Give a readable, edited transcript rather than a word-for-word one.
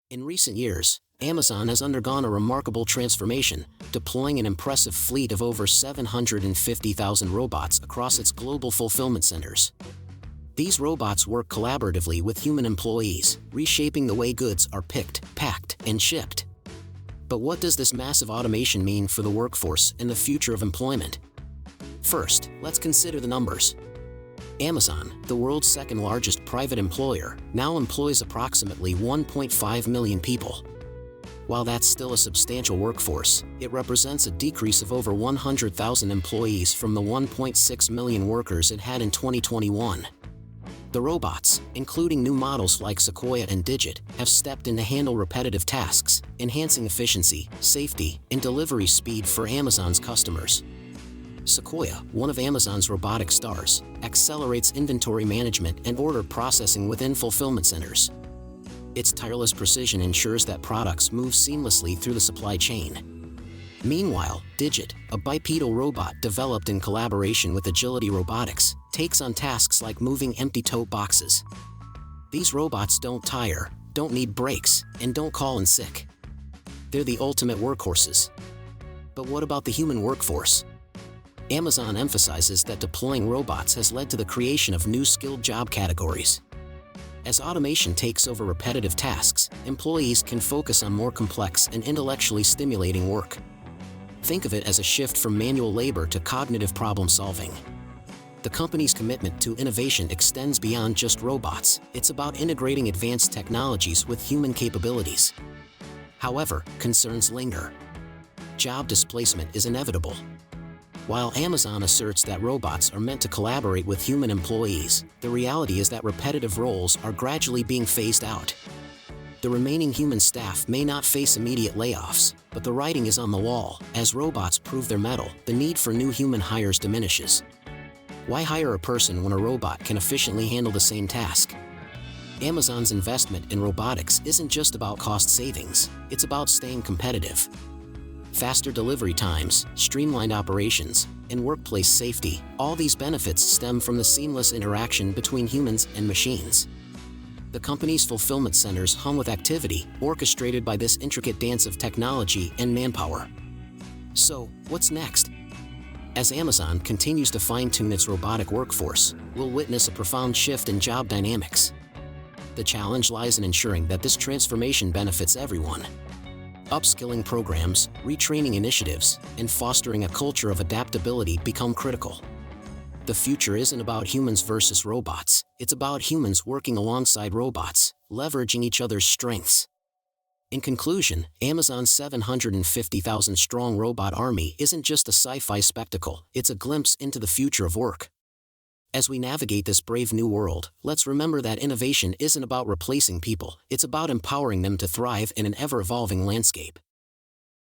In recent years, Amazon has undergone a remarkable transformation, deploying an impressive fleet of over 750,000 robots across its global fulfillment centers. These robots work collaboratively with human employees, reshaping the way goods are picked, packed, and shipped. But what does this massive automation mean for the workforce and the future of employment? First, let's consider the numbers. Amazon, the world's second-largest private employer, now employs approximately 1.5 million people. While that's still a substantial workforce, it represents a decrease of over 100,000 employees from the 1.6 million workers it had in 2021. The robots, including new models like Sequoia and Digit, have stepped in to handle repetitive tasks, enhancing efficiency, safety, and delivery speed for Amazon's customers. Sequoia, one of Amazon's robotic stars, accelerates inventory management and order processing within fulfillment centers. Its tireless precision ensures that products move seamlessly through the supply chain. Meanwhile, Digit, a bipedal robot developed in collaboration with Agility Robotics, takes on tasks like moving empty tote boxes. These robots don't tire, don't need breaks, and don't call in sick. They're the ultimate workhorses. But what about the human workforce? Amazon emphasizes that deploying robots has led to the creation of new skilled job categories. As automation takes over repetitive tasks, employees can focus on more complex and intellectually stimulating work. Think of it as a shift from manual labor to cognitive problem-solving. The company's commitment to innovation extends beyond just robots. It's about integrating advanced technologies with human capabilities. However, concerns linger. Job displacement is inevitable. While Amazon asserts that robots are meant to collaborate with human employees, the reality is that repetitive roles are gradually being phased out. The remaining human staff may not face immediate layoffs, but the writing is on the wall. As robots prove their mettle, the need for new human hires diminishes. Why hire a person when a robot can efficiently handle the same task? Amazon's investment in robotics isn't just about cost savings, it's about staying competitive. Faster delivery times, streamlined operations, and workplace safety, all these benefits stem from the seamless interaction between humans and machines. The company's fulfillment centers hum with activity, orchestrated by this intricate dance of technology and manpower. So, what's next? As Amazon continues to fine-tune its robotic workforce, we'll witness a profound shift in job dynamics. The challenge lies in ensuring that this transformation benefits everyone. Upskilling programs, retraining initiatives, and fostering a culture of adaptability become critical. The future isn't about humans versus robots, it's about humans working alongside robots, leveraging each other's strengths. In conclusion, Amazon's 750,000-strong robot army isn't just a sci-fi spectacle, it's a glimpse into the future of work. As we navigate this brave new world, let's remember that innovation isn't about replacing people, it's about empowering them to thrive in an ever-evolving landscape.